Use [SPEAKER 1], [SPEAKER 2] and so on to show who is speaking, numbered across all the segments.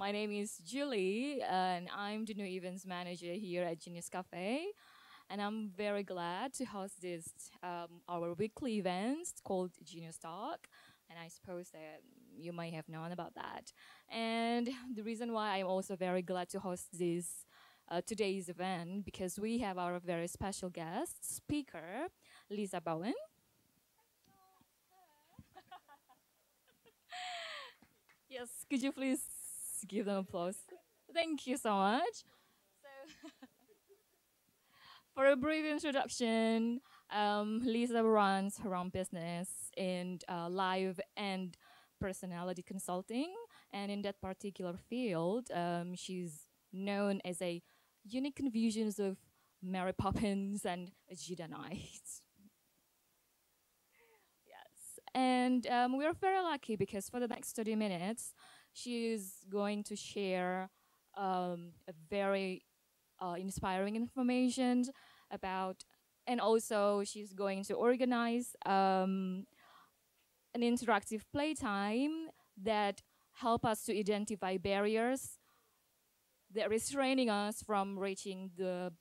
[SPEAKER 1] My name is Julie, and I'm the new events manager here at Genius Cafe. And I'm very glad to host this our weekly events called Genius Talk. And I suppose that you might have known about that. And the reason why I'm also very glad to host this today's event because we have our very special guest speaker, Lisa Bowen. Yes, could you please give them applause? Thank you so much. So, for a brief introduction, Lisa runs her own business in live and personality consulting. And in that particular field, she's known as a unique confusions of Mary Poppins and a Jedi Knight. Yes. And we're very lucky because for the next 30 minutes, she is going to share a very inspiring information about, and also she's going to organize an interactive playtime that help us to identify barriers that restraining us from reaching the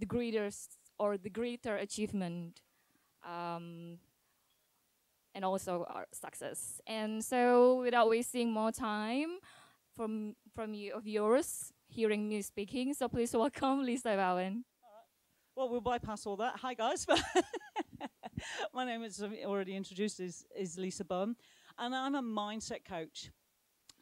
[SPEAKER 1] greatest or the greater achievement and also our success. And so without wasting more time from you of yours hearing me speaking, so please welcome Lisa Bowen.
[SPEAKER 2] Well, we'll bypass all that. Hi, guys. My name is already introduced is Lisa Bowen, and I'm a mindset coach.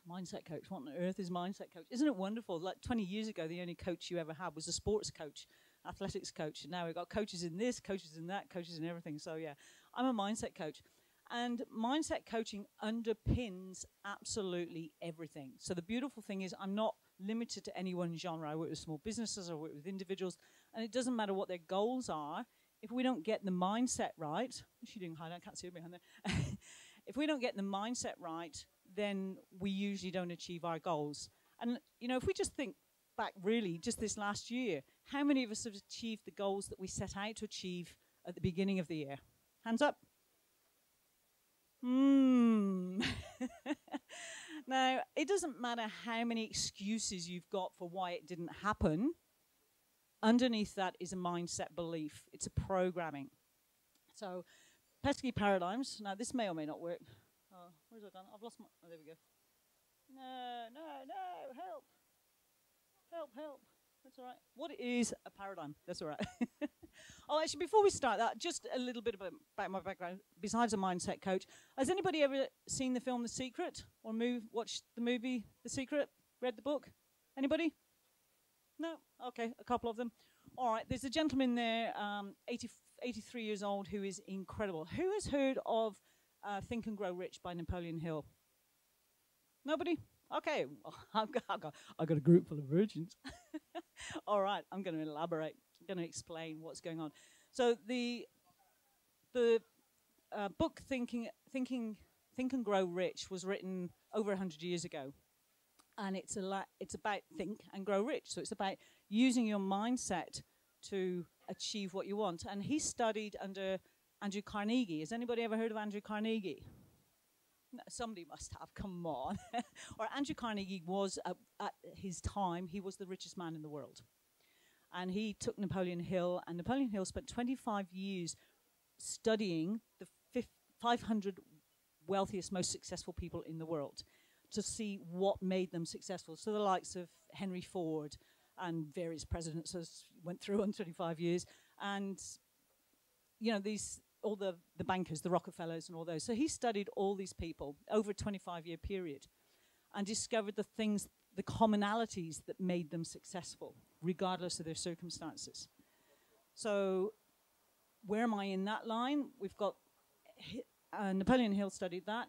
[SPEAKER 2] Mindset coach. What on earth is mindset coach? Isn't it wonderful? Like 20 years ago, the only coach you ever had was a sports coach, athletics coach. And now we've got coaches in this, coaches in that, coaches in everything. So yeah, I'm a mindset coach. And mindset coaching underpins absolutely everything. So the beautiful thing is I'm not limited to any one genre. I work with small businesses, I work with individuals, and it doesn't matter what their goals are. If we don't get the mindset right, what's she doing hide? I can't see her behind there. If we don't get the mindset right, then we usually don't achieve our goals. And, you know, if we just think back really just this last year, how many of us have achieved the goals that we set out to achieve at the beginning of the year? Hands up. Now, it doesn't matter how many excuses you've got for why it didn't happen. Underneath that is a mindset belief. It's a programming. So, pesky paradigms. Now, this may or may not work. Oh, where's it gone? I've lost my... Oh, there we go. No, help. Help. That's all right. What is a paradigm? That's all right. Oh, actually, before we start that, just a little bit about my background. Besides a mindset coach, has anybody ever seen the film The Secret or watched the movie The Secret? Read the book? Anybody? No? Okay, a couple of them. All right, there's a gentleman there, 83 years old, who is incredible. Who has heard of Think and Grow Rich by Napoleon Hill? Nobody? Okay, well, I've got a group full of virgins. All right, I'm going to elaborate. I'm going to explain what's going on. So the book Think and Grow Rich was written over 100 years ago, and it's about think and grow rich. So it's about using your mindset to achieve what you want. And he studied under Andrew Carnegie. Has anybody ever heard of Andrew Carnegie? No, somebody must have. Come on. Or Andrew Carnegie was at his time, he was the richest man in the world. And he took Napoleon Hill, and Napoleon Hill spent 25 years studying the 500 wealthiest, most successful people in the world to see what made them successful. So the likes of Henry Ford and various presidents as went through on 25 years, and you know all the bankers, the Rockefellers and all those. So he studied all these people over a 25-year period and discovered the things, the commonalities that made them successful, regardless of their circumstances. So where am I in that line? We've got Napoleon Hill studied that.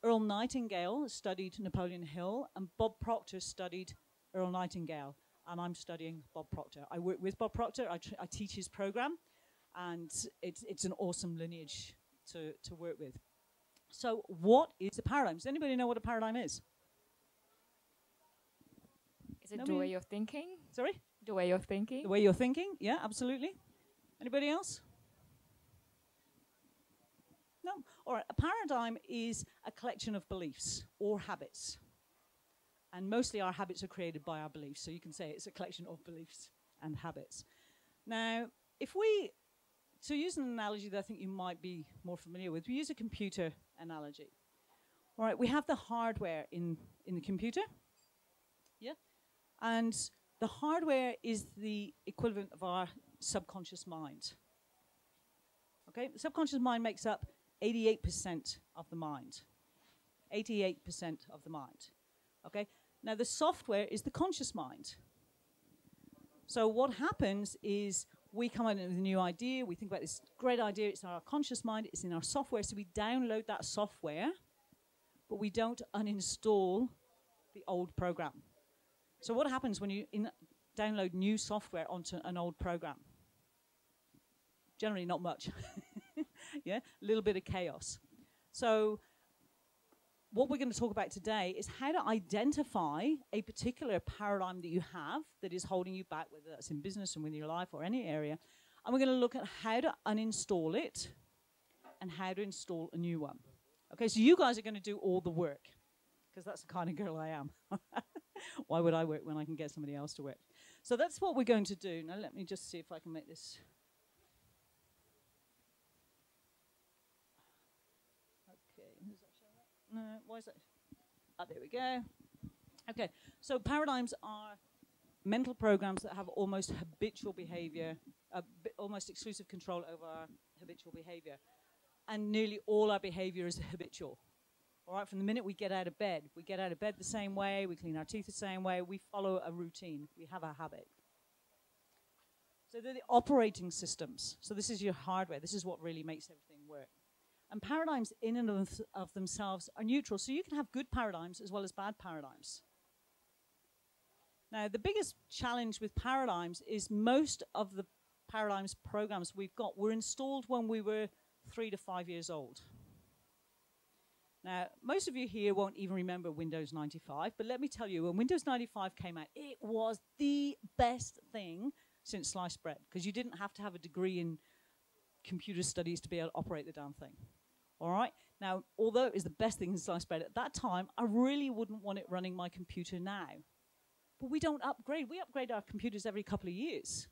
[SPEAKER 2] Earl Nightingale studied Napoleon Hill, and Bob Proctor studied Earl Nightingale, and I'm studying Bob Proctor. I work with Bob Proctor. I teach his program, and it's an awesome lineage to work with. So what is a paradigm? Does anybody know what a paradigm is?
[SPEAKER 1] Is it the way you're thinking?
[SPEAKER 2] Sorry?
[SPEAKER 1] The way you're thinking?
[SPEAKER 2] The way you're thinking, yeah, absolutely. Anybody else? No? All right, a paradigm is a collection of beliefs or habits. And mostly our habits are created by our beliefs. So you can say it's a collection of beliefs and habits. Now, to use an analogy that I think you might be more familiar with, we use a computer analogy. All right, we have the hardware in the computer. Yeah. And the hardware is the equivalent of our subconscious mind. Okay, the subconscious mind makes up 88% of the mind. 88% of the mind. Okay, now the software is the conscious mind. So what happens is we come out with a new idea, we think about this great idea, it's in our conscious mind, it's in our software, so we download that software, but we don't uninstall the old program. So what happens when you download new software onto an old program? Generally not much. Yeah, a little bit of chaos. So what we're going to talk about today is how to identify a particular paradigm that you have that is holding you back, whether that's in business and with your life or any area. And we're going to look at how to uninstall it and how to install a new one. Okay, so you guys are going to do all the work because that's the kind of girl I am. Why would I work when I can get somebody else to work? So that's what we're going to do. Now let me just see if I can make this. Okay, does that show that? No, why is that? Ah, there we go. Okay, so paradigms are mental programs that have almost habitual behavior, almost exclusive control over our habitual behavior. And nearly all our behavior is habitual. All right, from the minute we get out of bed the same way, we clean our teeth the same way, we follow a routine, we have a habit. So they're the operating systems. So this is your hardware, this is what really makes everything work. And paradigms in and of themselves are neutral, so you can have good paradigms as well as bad paradigms. Now, the biggest challenge with paradigms is most of the paradigms programs we've got were installed when we were 3 to 5 years old. Now, most of you here won't even remember Windows 95, but let me tell you, when Windows 95 came out, it was the best thing since sliced bread, because you didn't have to have a degree in computer studies to be able to operate the damn thing. All right? Now, although it was the best thing in sliced bread at that time, I really wouldn't want it running my computer now. But we don't upgrade. We upgrade our computers every couple of years.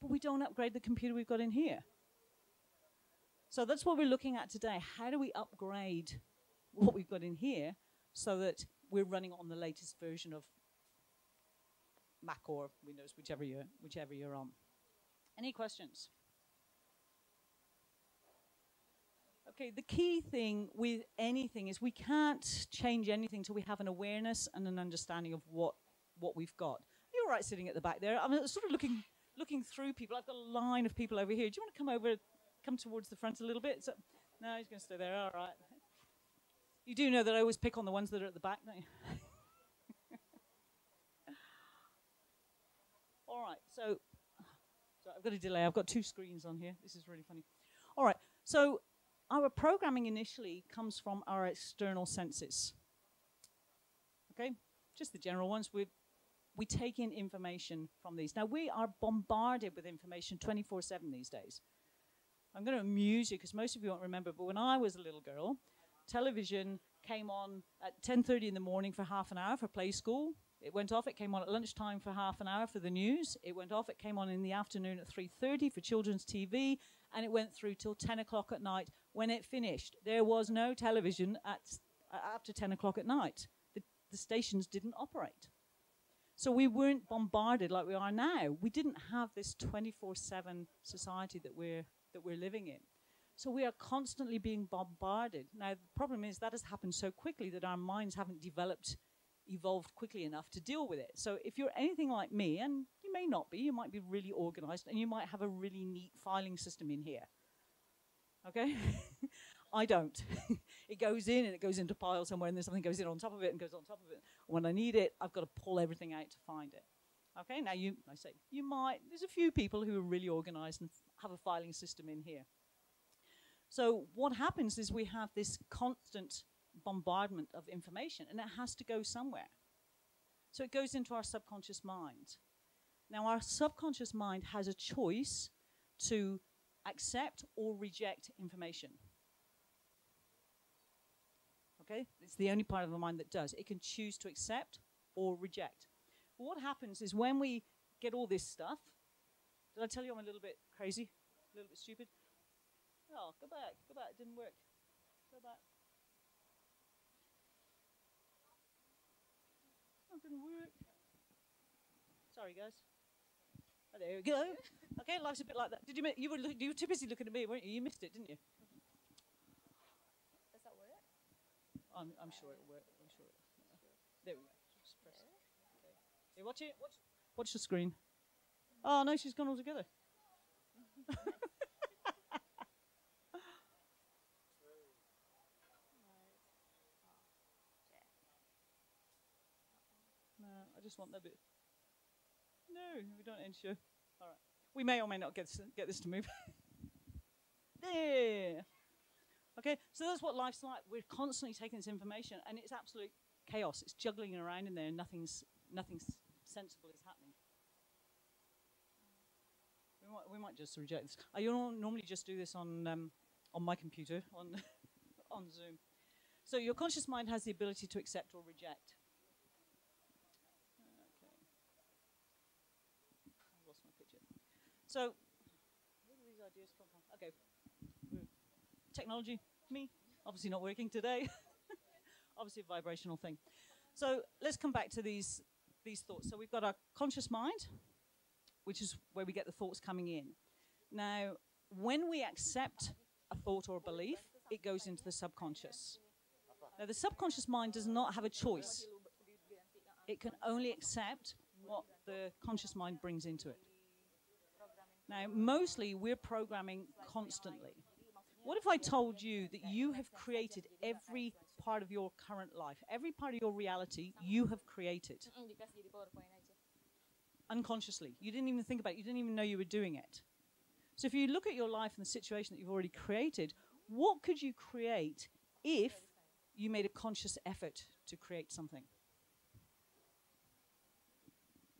[SPEAKER 2] But we don't upgrade the computer we've got in here. So that's what we're looking at today. How do we upgrade what we've got in here so that we're running on the latest version of Mac or Windows, whichever you're on? Any questions? Okay, the key thing with anything is we can't change anything till we have an awareness and an understanding of what we've got. You're all right sitting at the back there. I'm sort of looking through people. I've got a line of people over here. Do you want to come towards the front a little bit? So, no, he's going to stay there. All right. You do know that I always pick on the ones that are at the back, don't you? All right. So I've got a delay. I've got 2 screens on here. This is really funny. All right. So our programming initially comes from our external senses. Okay? Just the general ones. We take in information from these. Now, we are bombarded with information 24/7 these days. I'm going to amuse you because most of you won't remember, but when I was a little girl, television came on at 10:30 in the morning for half an hour for play school. It went off. It came on at lunchtime for half an hour for the news. It went off. It came on in the afternoon at 3:30 for children's TV, and it went through till 10 o'clock at night when it finished. There was no television after 10 o'clock at night. The stations didn't operate. So we weren't bombarded like we are now. We didn't have this 24/7 society that we're living in. So we are constantly being bombarded. Now, the problem is that has happened so quickly that our minds haven't evolved quickly enough to deal with it. So if you're anything like me, and you may not be, you might be really organized, and you might have a really neat filing system in here. Okay? I don't. It goes in, and it goes into a pile somewhere, and then something goes in on top of it and goes on top of it. When I need it, I've got to pull everything out to find it. Okay, now there's a few people who are really organized and have a filing system in here. So what happens is we have this constant bombardment of information, and it has to go somewhere. So it goes into our subconscious mind. Now, our subconscious mind has a choice to accept or reject information. Okay? It's the only part of the mind that does. It can choose to accept or reject. But what happens is when we get all this stuff, did I tell you I'm a little bit crazy? A little bit stupid? Oh, go back, it didn't work. Go back. Not gonna work. Sorry, guys. Oh, there we go. Okay, life's a bit like that. Did you were too busy looking at me, weren't you? You missed it, didn't you?
[SPEAKER 1] Does that work?
[SPEAKER 2] I'm sure it'll work. I'm sure. There we go. Just press. Okay. Hey, watch it. Watch the screen. Oh no, she's gone altogether. No, I just want that bit. No, we don't end show. All right. We may or may not get this to move. There. Okay, so that's what life's like. We're constantly taking this information, and it's absolute chaos. It's juggling around in there, and nothing sensible is happening. We might just reject this. I normally just do this on my computer on on Zoom. So your conscious mind has the ability to accept or reject. Okay. I lost my picture. So where do these ideas come from? Okay. Technology, me, obviously not working today. Obviously a vibrational thing. So let's come back to these thoughts. So we've got our conscious mind, which is where we get the thoughts coming in. Now, when we accept a thought or a belief, it goes into the subconscious. Now, the subconscious mind does not have a choice. It can only accept what the conscious mind brings into it. Now, mostly we're programming constantly. What if I told you that you have created every part of your current life, every part of your reality you have created? Unconsciously. You didn't even think about it. You didn't even know you were doing it. So if you look at your life and the situation that you've already created, what could you create if you made a conscious effort to create something?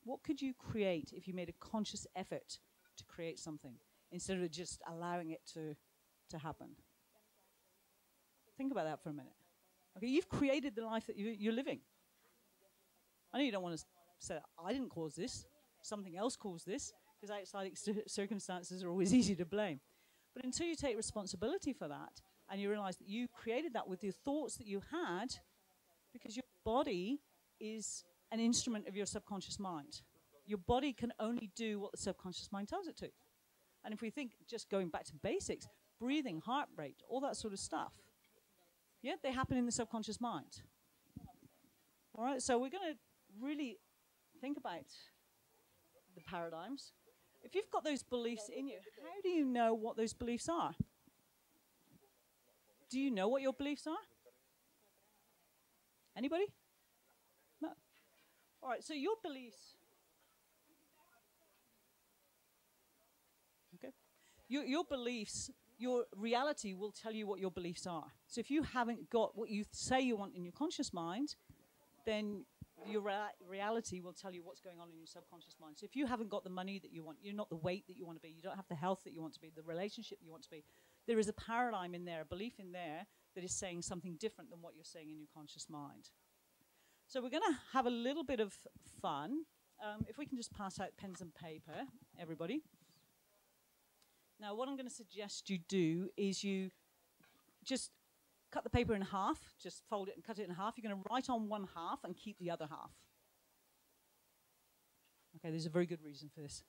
[SPEAKER 2] What could you create if you made a conscious effort to create something instead of just allowing it to happen? Think about that for a minute. Okay, you've created the life that you're living. I know you don't want to say that I didn't cause this, something else caused this, because outside circumstances are always easy to blame. But until you take responsibility for that and you realize that you created that with the thoughts that you had, because your body is an instrument of your subconscious mind. Your body can only do what the subconscious mind tells it to. And if we think, just going back to basics, breathing, heart rate, all that sort of stuff, yeah, they happen in the subconscious mind. All right, so we're going to really think about the paradigms. If you've got those beliefs in you, how do you know what those beliefs are? Do you know what your beliefs are? Anybody? No. All right, so your beliefs. Okay. Your beliefs, your reality will tell you what your beliefs are. So if you haven't got what you say you want in your conscious mind, then your reality will tell you what's going on in your subconscious mind. So if you haven't got the money that you want, you're not the weight that you want to be, you don't have the health that you want to be, the relationship you want to be, there is a paradigm in there, a belief in there that is saying something different than what you're saying in your conscious mind. So we're going to have a little bit of fun. If we can just pass out pens and paper, everybody. Now, what I'm going to suggest you do is you just cut the paper in half, just fold it and cut it in half. You're going to write on one half and keep the other half. Okay, there's a very good reason for this.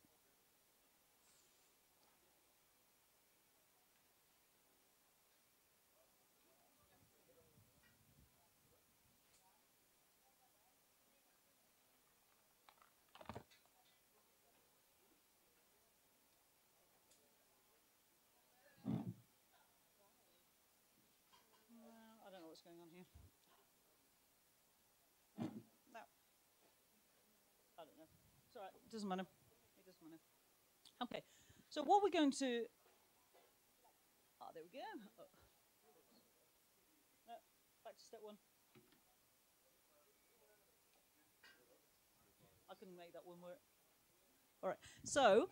[SPEAKER 2] I don't know what's going on here. No. I don't know. It's all right. It doesn't matter. It doesn't matter. Okay. So what we're going to... Ah, there we go. Oh. No, back to step one. I couldn't make that one work. All right. So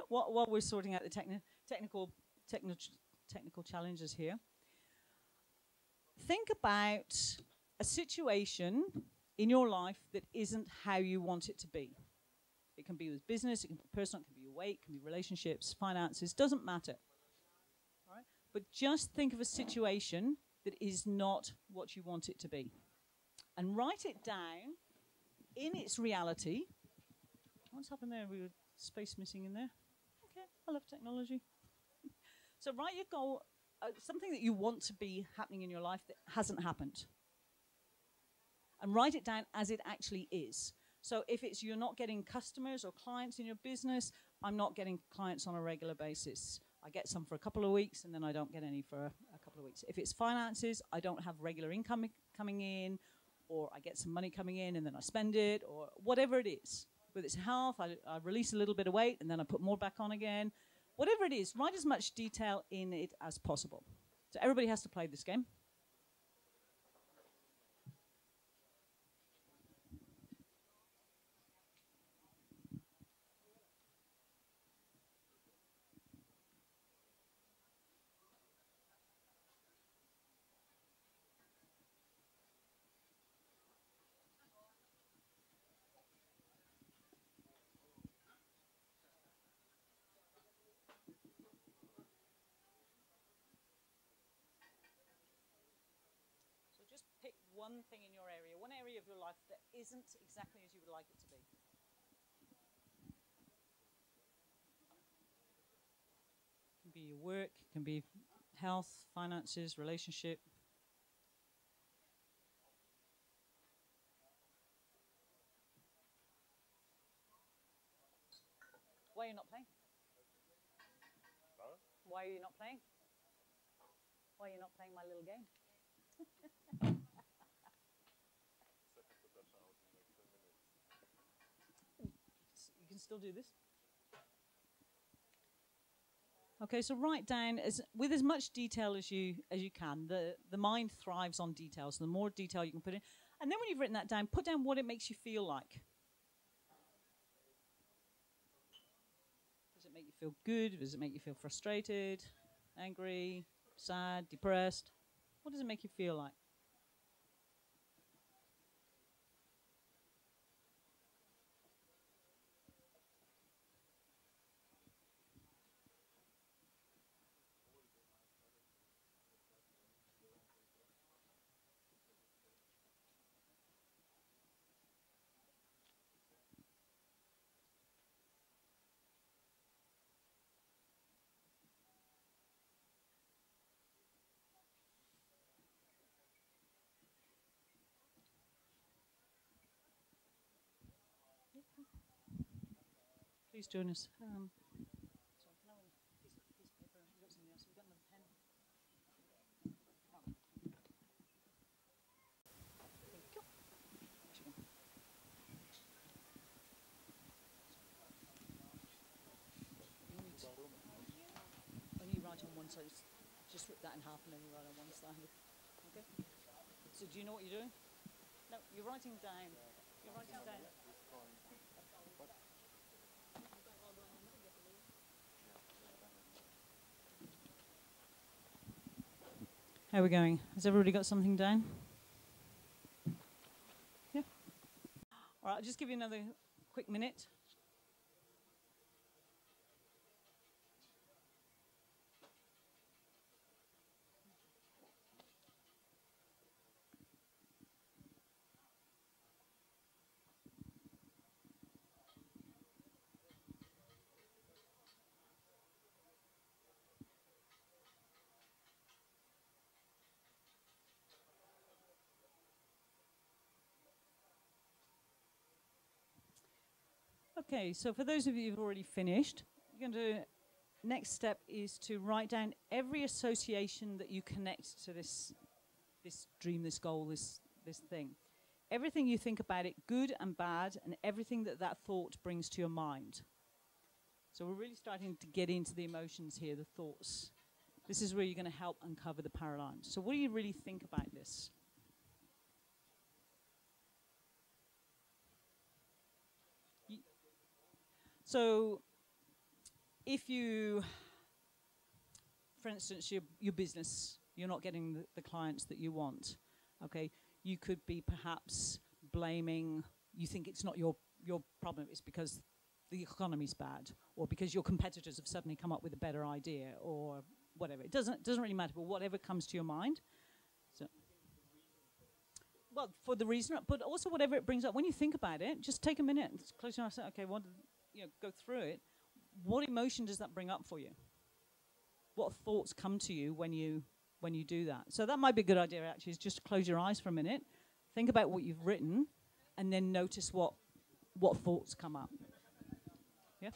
[SPEAKER 2] while we're sorting out the technical challenges here, think about a situation in your life that isn't how you want it to be. It can be with business, it can be personal, it can be your weight, it can be relationships, finances, doesn't matter. All right? But just think of a situation that is not what you want it to be. And write it down in its reality. What's happened there? We were space missing in there. Okay, I love technology. So write your goal, something that you want to be happening in your life that hasn't happened. And write it down as it actually is. So if it's you're not getting customers or clients in your business, I'm not getting clients on a regular basis. I get some for a couple of weeks and then I don't get any for a couple of weeks. If it's finances, I don't have regular income coming in, or I get some money coming in and then I spend it, or whatever it is. Whether it's health, I release a little bit of weight and then I put more back on again. Whatever it is, write as much detail in it as possible. So everybody has to play this game. So just pick one thing in your area, one area of your life that isn't exactly as you would like it to be. It can be your work, it can be health, finances, relationship. Why are you not playing? Why are you not playing? Why are you not playing my little game? You can still do this. Okay, so write down with as much detail as you can. The mind thrives on details. So the more detail you can put in, and then when you've written that down, put down what it makes you feel like. Does it make you feel good? Does it make you feel frustrated, angry, sad, depressed? What does it make you feel like? Please join us. Sorry, can I have a piece of paper? We've got something else. We've got another pen. Oh. Thank you. Only write on one side. Just rip that in half and then you write on one side. Okay? So do you know what you're doing? No, you're writing down. You're writing down. How are we going? Has everybody got something down? Yeah. All right, I'll just give you another quick minute. Okay, so for those of you who've already finished, you're going to next step is to write down every association that you connect to this dream, this goal, this thing. Everything you think about it, good and bad, and everything that thought brings to your mind. So we're really starting to get into the emotions here, the thoughts. This is where you're going to help uncover the paradigms. So what do you really think about this? So if you, for instance, your business, You're not getting the clients that you want. Okay, you could be perhaps blaming. You think it's not your problem. It's because the economy's bad, or because your competitors have suddenly come up with a better idea, or whatever. It doesn't really matter. But whatever comes to your mind. So, well, for the reason, but also whatever it brings up. When you think about it, just take a minute and close your eyes. Okay, go through it. What emotion does that bring up for you? What thoughts come to you when you do that? So that might be a good idea, actually, is just close your eyes for a minute, think about what you've written, and then notice what thoughts come up. Yeah?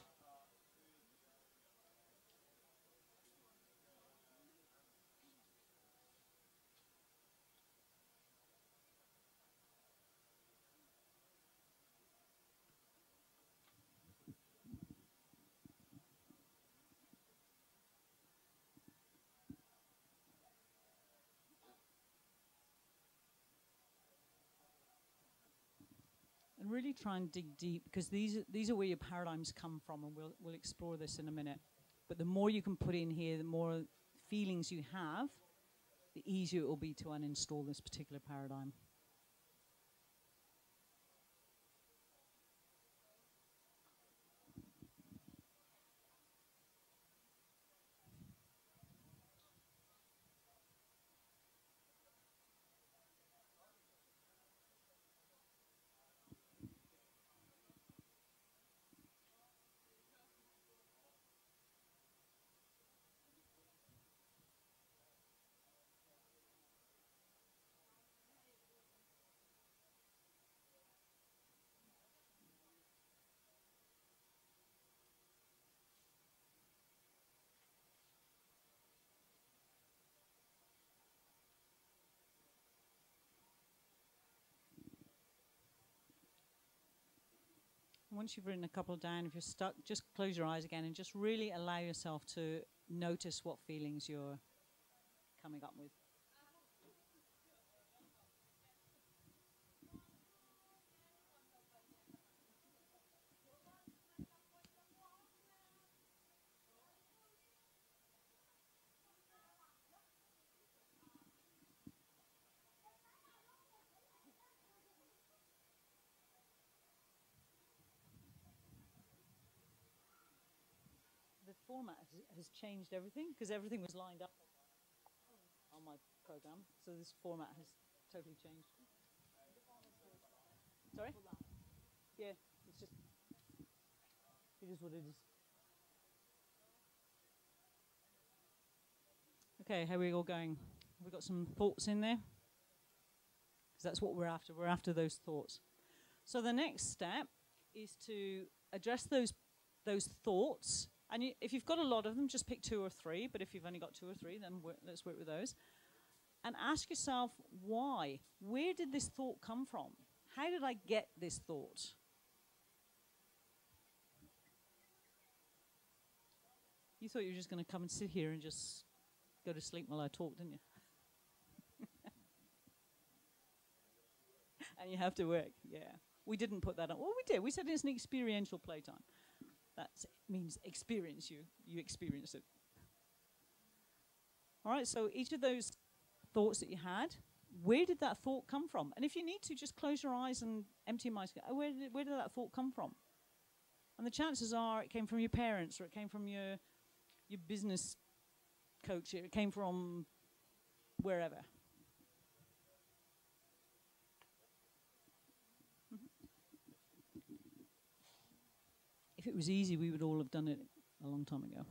[SPEAKER 2] And really try and dig deep, because these are where your paradigms come from, and we'll explore this in a minute. But the more you can put in here, the more feelings you have, the easier it will be to uninstall this particular paradigm. Once you've written a couple down, if you're stuck, just close your eyes again and just really allow yourself to notice what feelings you're coming up with. The format has changed everything, because everything was lined up on my program. So this format has totally changed. Sorry? Yeah, it's just, it is what it is. Okay, how are we all going? Have we got some thoughts in there? Because that's what we're after. We're after those thoughts. So the next step is to address those thoughts. And if you've got a lot of them, just pick 2 or 3. But if you've only got 2 or 3, then let's work with those. And ask yourself, why? Where did this thought come from? How did I get this thought? You thought you were just going to come and sit here and just go to sleep while I talk, didn't you? And you have to work, yeah. We didn't put that on. Well, we did. We said it's an experiential playtime. That means experience. You experience it. All right, so each of those thoughts that you had, where did that thought come from? And if you need to, just close your eyes and empty your mind. Where did that thought come from? And the chances are it came from your parents, or it came from your business coach, it came from wherever. If it was easy, we would all have done it a long time ago.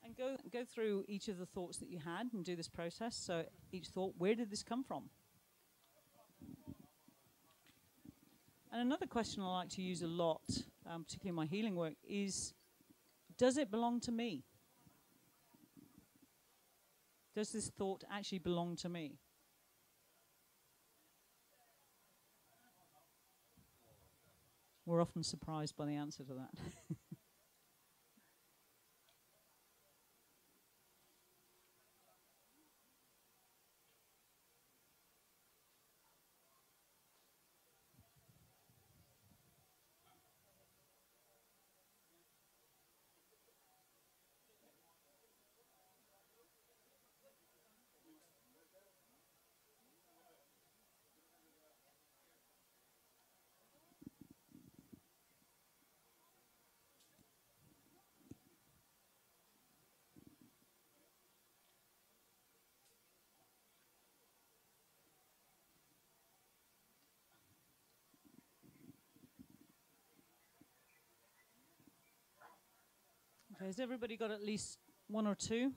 [SPEAKER 2] And go through each of the thoughts that you had and do this process. So each thought, where did this come from? And another question I like to use a lot, particularly in my healing work, is, does it belong to me? Does this thought actually belong to me? We're often surprised by the answer to that. Okay, has everybody got at least one or two?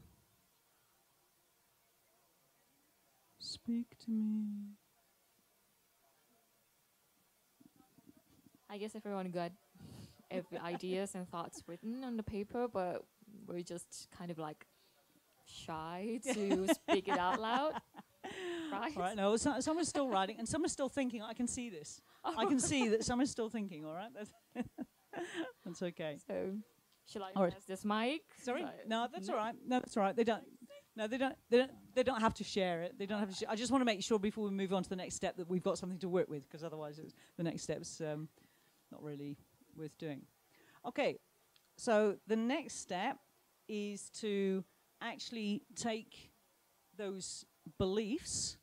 [SPEAKER 2] Speak to me.
[SPEAKER 1] I guess everyone got ideas and thoughts written on the paper, but we're just kind of like shy to speak it out loud, right?
[SPEAKER 2] All right, no, someone's still writing, and someone's still thinking. I can see this. I can see that someone's still thinking, all right? That's okay.
[SPEAKER 1] So, shall I
[SPEAKER 2] All right.
[SPEAKER 1] press this mic?
[SPEAKER 2] Sorry?
[SPEAKER 1] But
[SPEAKER 2] No, that's all right. No, that's all right. They don't. No, they don't have to share it. They don't have to I just want to make sure before we move on to the next step that we've got something to work with, because otherwise the next step's not really worth doing. Okay, so the next step is to actually take those beliefs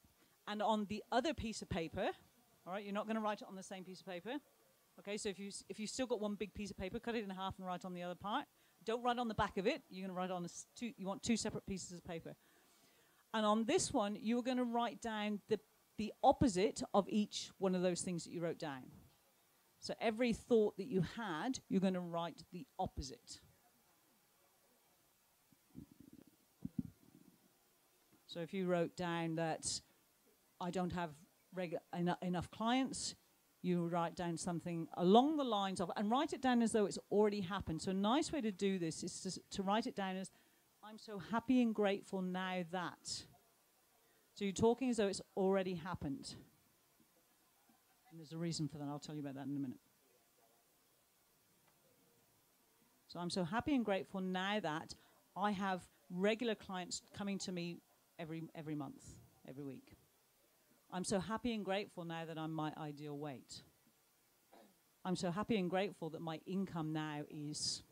[SPEAKER 2] and on the other piece of paper, all right, you're not going to write it on the same piece of paper. Okay, so if you still got one big piece of paper, cut it in half and write on the other part. Don't write on the back of it. You're going to write on you want two separate pieces of paper. And on this one, you're going to write down the opposite of each one of those things that you wrote down. So every thought that you had, you're going to write the opposite. So if you wrote down that I don't have enough clients, you write down something along the lines of, and write it down as though it's already happened. So a nice way to do this is to write it down as, I'm so happy and grateful now that. So you're talking as though it's already happened. And there's a reason for that. I'll tell you about that in a minute. So I'm so happy and grateful now that I have regular clients coming to me every month, every week. I'm so happy and grateful now that I'm my ideal weight. I'm so happy and grateful that my income now is ...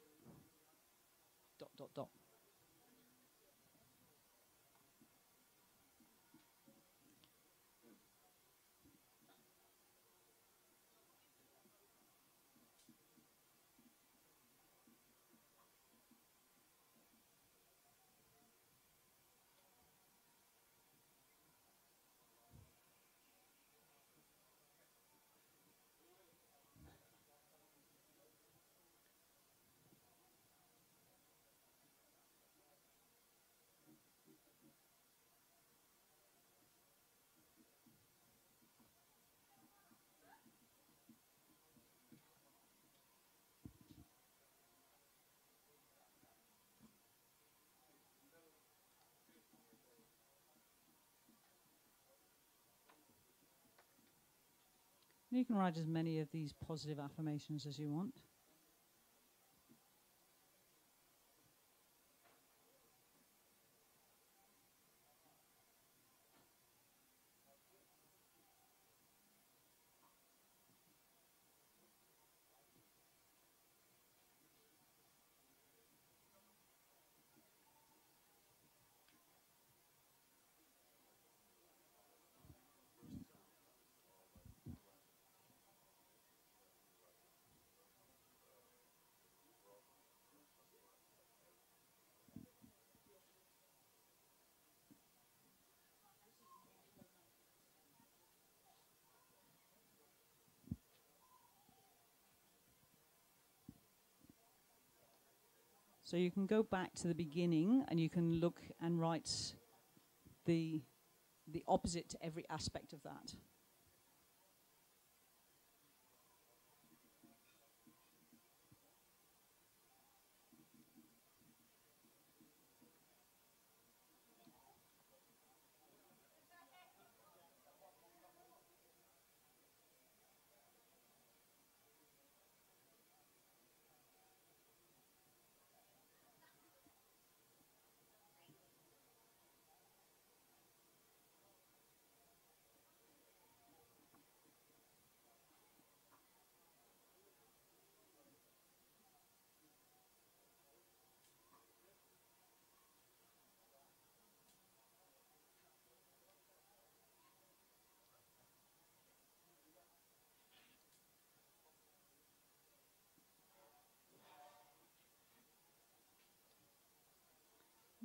[SPEAKER 2] You can write as many of these positive affirmations as you want. So you can go back to the beginning and you can look and write the opposite to every aspect of that.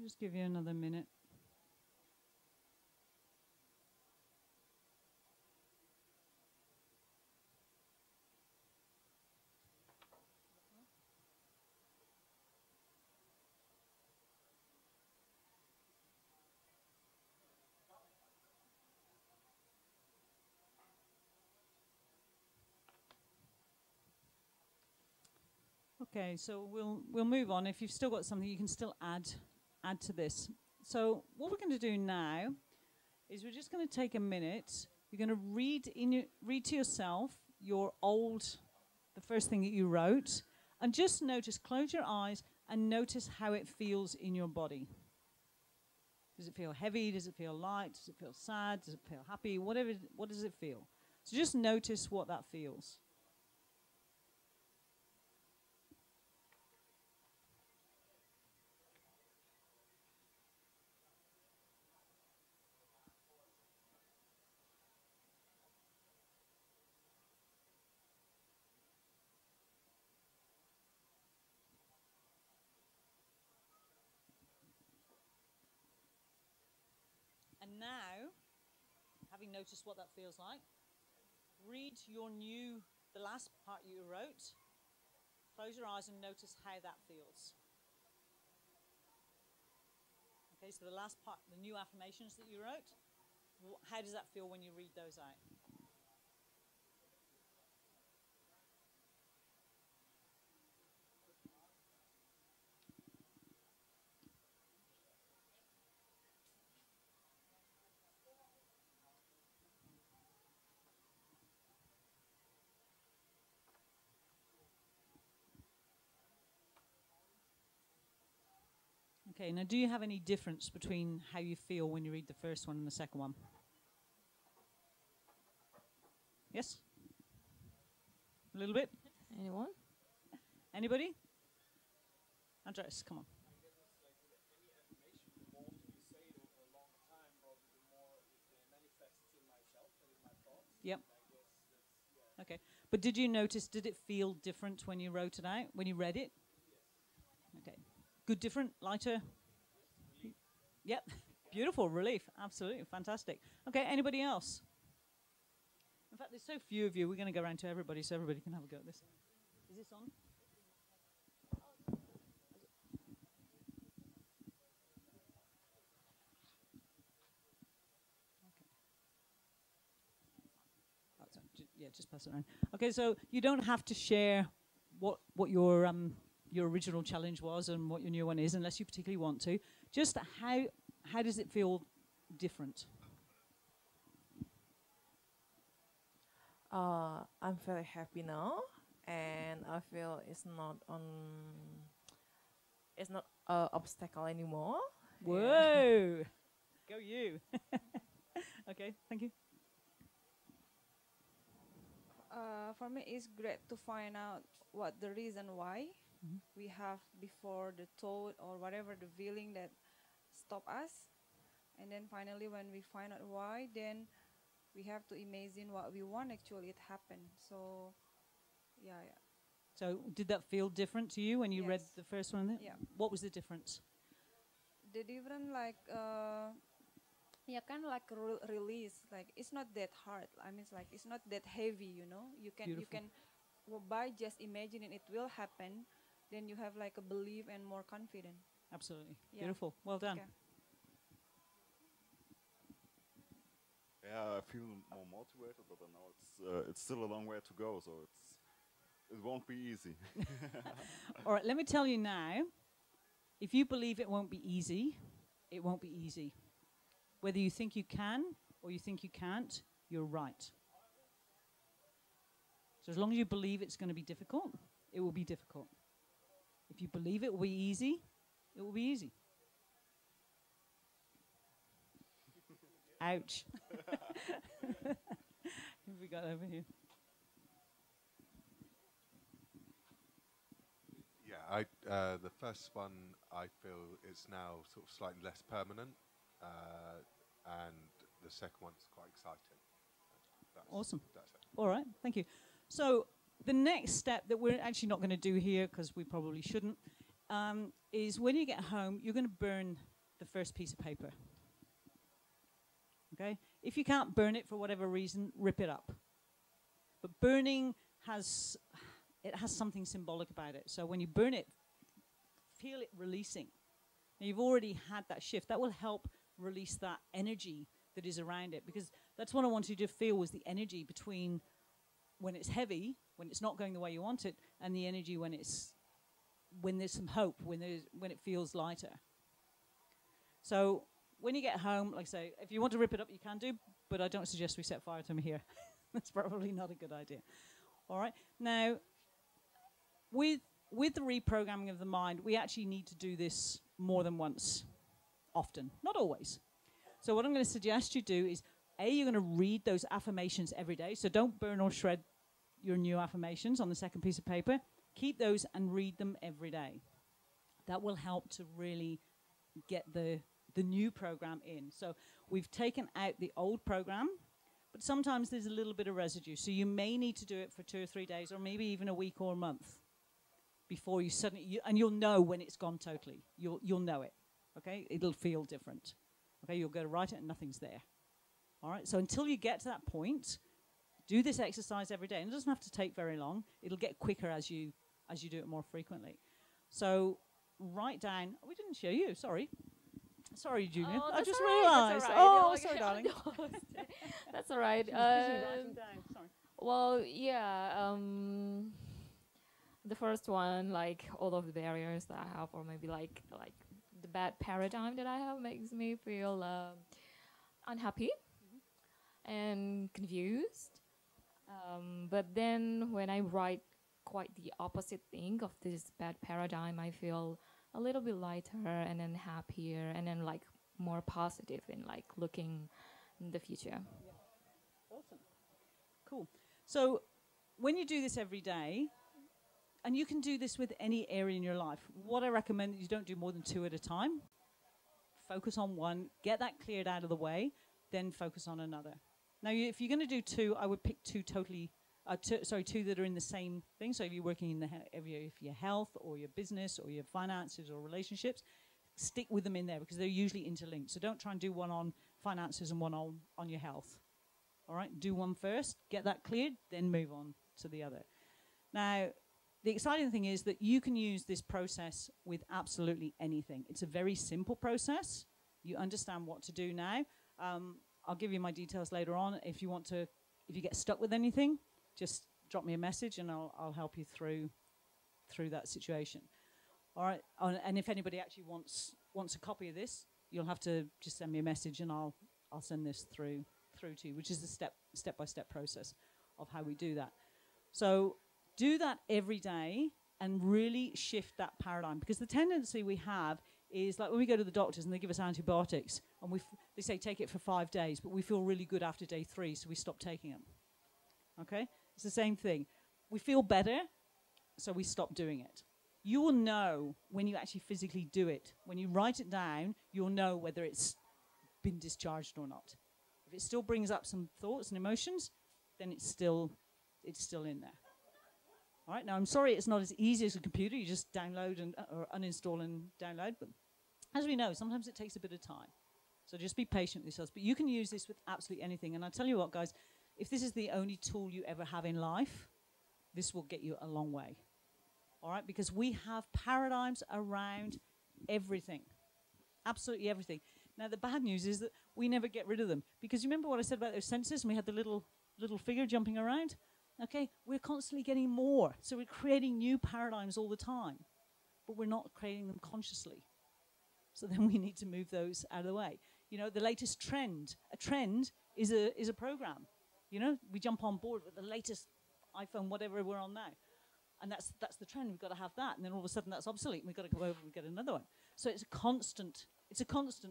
[SPEAKER 2] I'll just give you another minute. Okay, so we'll move on. If you've still got something, you can still add to this. So what we're going to do now is we're just going to take a minute. You're going to read to yourself the first thing that you wrote, and just notice. Close your eyes and notice how it feels in your body. Does it feel heavy? Does it feel light? Does it feel sad? Does it feel happy? Whatever. What does it feel? So just notice what that feels. And now, having noticed what that feels like, read the last part you wrote. Close your eyes and notice how that feels. Okay, so the last part, the new affirmations that you wrote, how does that feel when you read those out? Okay, now do you have any difference between how you feel when you read the first one and the second one? Yes? A little bit?
[SPEAKER 1] Anyone?
[SPEAKER 2] Anybody? Andres, come on. Yep. Okay. But did you notice, did it feel different when you wrote it out, when you read it? Okay. Good, different, lighter? Yep. Beautiful, relief. Absolutely, fantastic. Okay, anybody else? In fact, there's so few of you, we're going to go around to everybody so everybody can have a go at this. Is this on? Yeah, just pass it around. Okay, so you don't have to share what your original challenge was and what your new one is, unless you particularly want to. Just how does it feel different?
[SPEAKER 3] I'm very happy now, and I feel it's not a obstacle anymore.
[SPEAKER 2] Whoa, go you. Okay, thank you.
[SPEAKER 4] For me, it's great to find out what the reason why we have before the thought or whatever the feeling that stop us, and then finally when we find out why, then we have to imagine what we want actually it happened. So, yeah.
[SPEAKER 2] So, did that feel different to you when you read
[SPEAKER 4] Yes.
[SPEAKER 2] the first one?
[SPEAKER 4] Yeah.
[SPEAKER 2] What was the difference?
[SPEAKER 4] The different yeah, kind of like release. Like it's not that hard. I mean, it's like it's not that heavy. You
[SPEAKER 2] Beautiful.
[SPEAKER 4] can by just imagining it will happen, then you have like a belief and more confident.
[SPEAKER 2] Absolutely.
[SPEAKER 4] Yeah.
[SPEAKER 2] Beautiful. Well done.
[SPEAKER 4] Okay.
[SPEAKER 5] Yeah, I feel more motivated, but I know it's still a long way to go, so it won't be easy.
[SPEAKER 2] All right, let me tell you now, if you believe it won't be easy, it won't be easy. Whether you think you can or you think you can't, you're right. So as long as you believe it's going to be difficult, it will be difficult. If you believe it will be easy, it will be easy. Ouch. Who have we got over here?
[SPEAKER 6] Yeah, the first one I feel is now sort of slightly less permanent, and the second one's quite exciting.
[SPEAKER 2] Awesome.
[SPEAKER 6] That's it.
[SPEAKER 2] All right, thank you. So the next step that we're actually not going to do here, because we probably shouldn't, is when you get home, you're going to burn the first piece of paper. Okay? If you can't burn it for whatever reason, rip it up. But burning has something symbolic about it. So when you burn it, feel it releasing. Now you've already had that shift. That will help release that energy that is around it, because that's what I wanted you to feel, was the energy between when it's heavy, when it's not going the way you want it, and the energy when it's when there's some hope, when it feels lighter. So when you get home, like I say, if you want to rip it up, you can do, but I don't suggest we set fire to them here. That's probably not a good idea. All right. Now, with the reprogramming of the mind, we actually need to do this more than once, often, not always. So what I'm going to suggest you do is, you're going to read those affirmations every day. So don't burn or shred your new affirmations on the second piece of paper. Keep those and read them every day. That will help to really get the new program in. So we've taken out the old program, but sometimes there's a little bit of residue. So you may need to do it for 2 or 3 days, or maybe even a week or a month before you suddenly, and you'll know when it's gone totally. You'll know it, okay? It'll feel different. Okay, you'll go to write it and nothing's there. All right, so until you get to that point, do this exercise every day. And it doesn't have to take very long. It'll get quicker as you do it more frequently. So write down, we didn't show you, sorry. Sorry, Junior.
[SPEAKER 1] Oh,
[SPEAKER 2] I just
[SPEAKER 1] all right,
[SPEAKER 2] realized.
[SPEAKER 1] that's
[SPEAKER 2] Oh,
[SPEAKER 1] all right.
[SPEAKER 2] sorry, darling.
[SPEAKER 1] That's all right.
[SPEAKER 2] Writing down. Sorry.
[SPEAKER 1] Well, yeah. The first one, like all of the barriers that I have, or maybe like the bad paradigm that I have, makes me feel unhappy and confused. But then when I write quite the opposite thing of this bad paradigm, I feel a little bit lighter and then happier and then like more positive in like looking in the future.
[SPEAKER 2] Yeah. Awesome. Cool. So when you do this every day, and you can do this with any area in your life, what I recommend is you don't do more than 2 at a time. Focus on one, get that cleared out of the way, then focus on another. Now, if you're going to do 2, I would pick 2 totally, 2 that are in the same thing. So if you're working in the area of your health or your business or your finances or relationships, stick with them in there because they're usually interlinked. So don't try and do one on finances and one on your health. All right, do one first, get that cleared, then move on to the other. Now, the exciting thing is that you can use this process with absolutely anything. It's a very simple process. You understand what to do now. I'll give you my details later on. If you get stuck with anything, just drop me a message and I'll help you through that situation. All right. And if anybody actually wants a copy of this, you'll have to just send me a message and I'll send this through to you, which is the step-by-step process of how we do that. So do that every day and really shift that paradigm, because the tendency we have is like when we go to the doctors and they give us antibiotics and they say take it for 5 days, but we feel really good after day 3, so we stop taking them. Okay? It's the same thing. We feel better, so we stop doing it. You will know when you actually physically do it. When you write it down, you'll know whether it's been discharged or not. If it still brings up some thoughts and emotions, then it's still in there. All right, now I'm sorry it's not as easy as a computer. You just download or uninstall and download. But as we know, sometimes it takes a bit of time. So just be patient with yourselves. But you can use this with absolutely anything. And I tell you what, guys, if this is the only tool you ever have in life, this will get you a long way. All right, because we have paradigms around everything, absolutely everything. Now, the bad news is that we never get rid of them. Because you remember what I said about those sensors, and we had the little figure jumping around? Okay, we're constantly getting more. So we're creating new paradigms all the time, but we're not creating them consciously. So then we need to move those out of the way. You know, the latest trend, a trend is a program. You know, we jump on board with the latest iPhone, whatever we're on now. And that's the trend, we've got to have that. And then all of a sudden that's obsolete, and we've got to go over and get another one. So it's a constant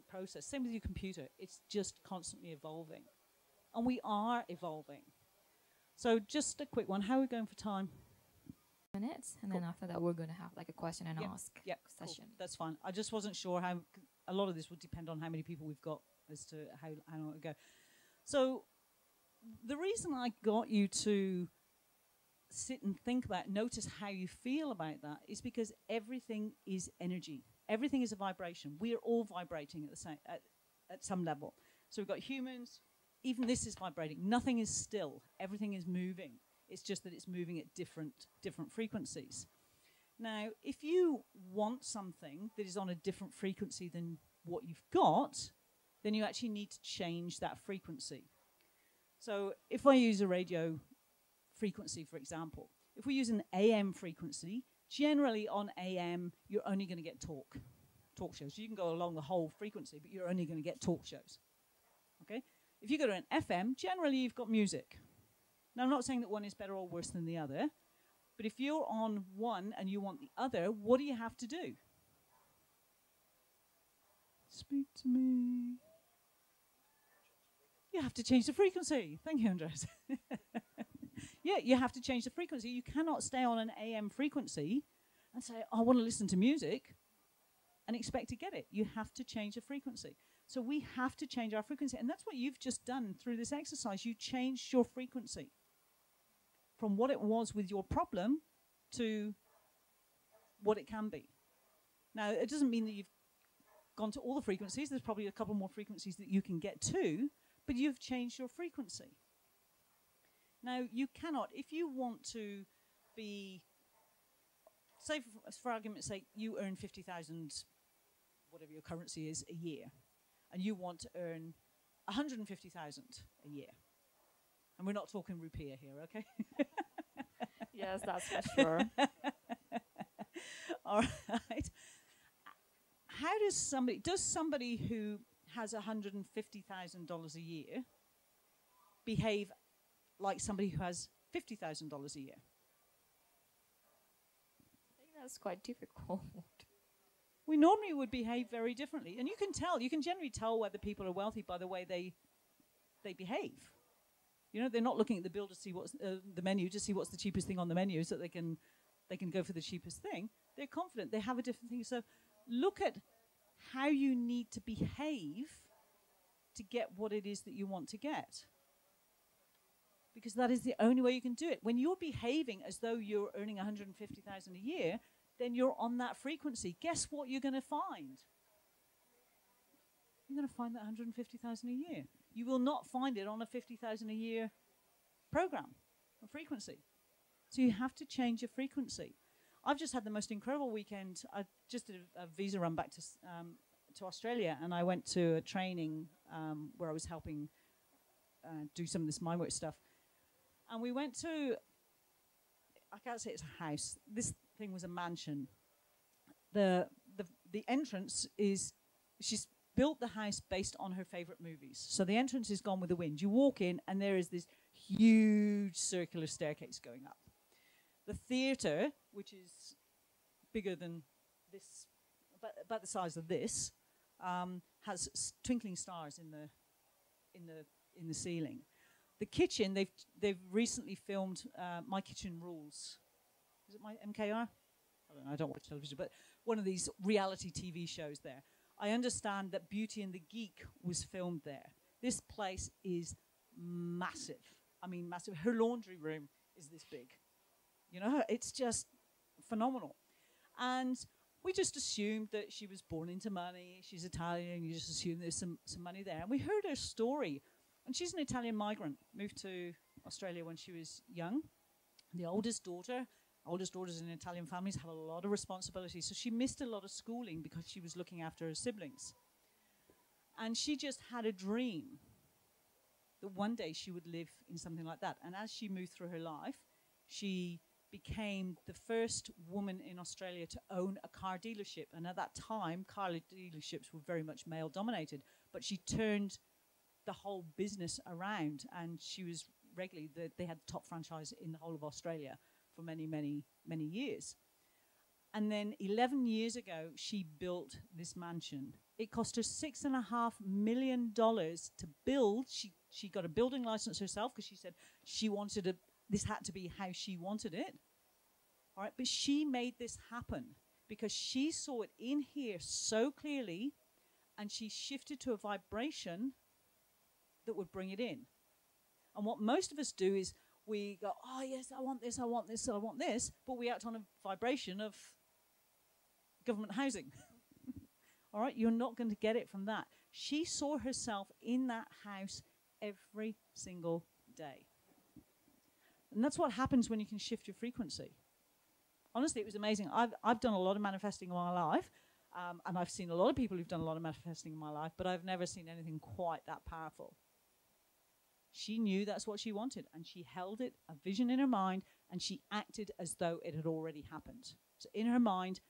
[SPEAKER 2] process. Same with your computer. It's just constantly evolving. And we are evolving. So just a quick one. How are we going for time?
[SPEAKER 1] Minutes, and
[SPEAKER 2] Cool.
[SPEAKER 1] then after that we're going to have like a question and ask session.
[SPEAKER 2] Cool. That's fine. I just wasn't sure how. A lot of this would depend on how many people we've got as to how long it go. So the reason I got you to sit and think about, notice how you feel about that, is because everything is energy. Everything is a vibration. We are all vibrating at the same at some level. So we've got humans. Even this is vibrating. Nothing is still. Everything is moving. It's just that it's moving at different frequencies. Now, if you want something that is on a different frequency than what you've got, then you actually need to change that frequency. So if I use a radio frequency, for example, if we use an AM frequency, Generally on AM, you're only going to get talk shows. You can go along the whole frequency, but you're only going to get talk shows. Okay? If you go to an FM, generally you've got music. Now, I'm not saying that one is better or worse than the other, but if you're on one and you want the other, what do you have to do? Speak to me. You have to change the frequency. Thank you, Andres. Yeah, you have to change the frequency. You cannot stay on an AM frequency and say, I want to listen to music, and expect to get it. You have to change the frequency. So we have to change our frequency. And that's what you've just done through this exercise. You changed your frequency from what it was with your problem to what it can be. Now, it doesn't mean that you've gone to all the frequencies. There's probably a couple more frequencies that you can get to, but you've changed your frequency. Now, you cannot, if you want to be, say for argument's sake, you earn 50,000, whatever your currency is, a year, and you want to earn 150,000 a year. And we're not talking rupiah here, okay?
[SPEAKER 1] Yes, that's for sure.
[SPEAKER 2] All right. How does somebody who has $150,000 a year behave like somebody who has $50,000 a year?
[SPEAKER 1] I think that's quite difficult.
[SPEAKER 2] We normally would behave very differently. And you can generally tell whether people are wealthy by the way they behave. You know, they're not looking at the bill to see what's the menu, to see what's the cheapest thing on the menu so they can go for the cheapest thing. They're confident. They have a different thing. So look at how you need to behave to get what it is that you want to get. Because that is the only way you can do it. When you're behaving as though you're earning 150,000 a year, then you're on that frequency. Guess what you're going to find? You're going to find that 150,000 a year. You will not find it on a 50,000 a year program or frequency. So you have to change your frequency. I've just had the most incredible weekend. I just did a visa run back to Australia, and I went to a training where I was helping do some of this mindwork stuff. And we went to, I can't say it's a house. This thing was a mansion. The entrance is, she's built the house based on her favorite movies. So the entrance is Gone with the Wind. You walk in, and there is this huge circular staircase going up. The theatre, which is bigger than this, about the size of this, has twinkling stars in the ceiling. The kitchen, they've recently filmed My Kitchen Rules. Is it my MKR? I don't know, I don't watch television, but one of these reality TV shows there. I understand that Beauty and the Geek was filmed there. This place is massive. I mean, massive. Her laundry room is this big. You know, it's just phenomenal. And we just assumed that she was born into money. She's Italian. You just assume there's some money there. And we heard her story. And she's an Italian migrant, moved to Australia when she was young. The oldest daughters in Italian families have a lot of responsibility. So she missed a lot of schooling because she was looking after her siblings. And she just had a dream that one day she would live in something like that. And as she moved through her life, she became the first woman in Australia to own a car dealership. And at that time, car dealerships were very much male-dominated. But she turned the whole business around, and she was regularly, they had the top franchise in the whole of Australia for many, many, many years. And then 11 years ago, she built this mansion. It cost her $6.5 million to build. She got a building license herself because she said she wanted this had to be how she wanted it. All right, but she made this happen because she saw it in here so clearly, and she shifted to a vibration that would bring it in. And what most of us do is we go, oh yes, I want this, I want this, I want this, but we act on a vibration of government housing. All right, you're not going to get it from that. She saw herself in that house every single day. And that's what happens when you can shift your frequency. Honestly, it was amazing. I've done a lot of manifesting in my life, and I've seen a lot of people who've done a lot of manifesting in my life, but I've never seen anything quite that powerful. She knew that's what she wanted, and she held it, a vision in her mind, and she acted as though it had already happened. So in her mind,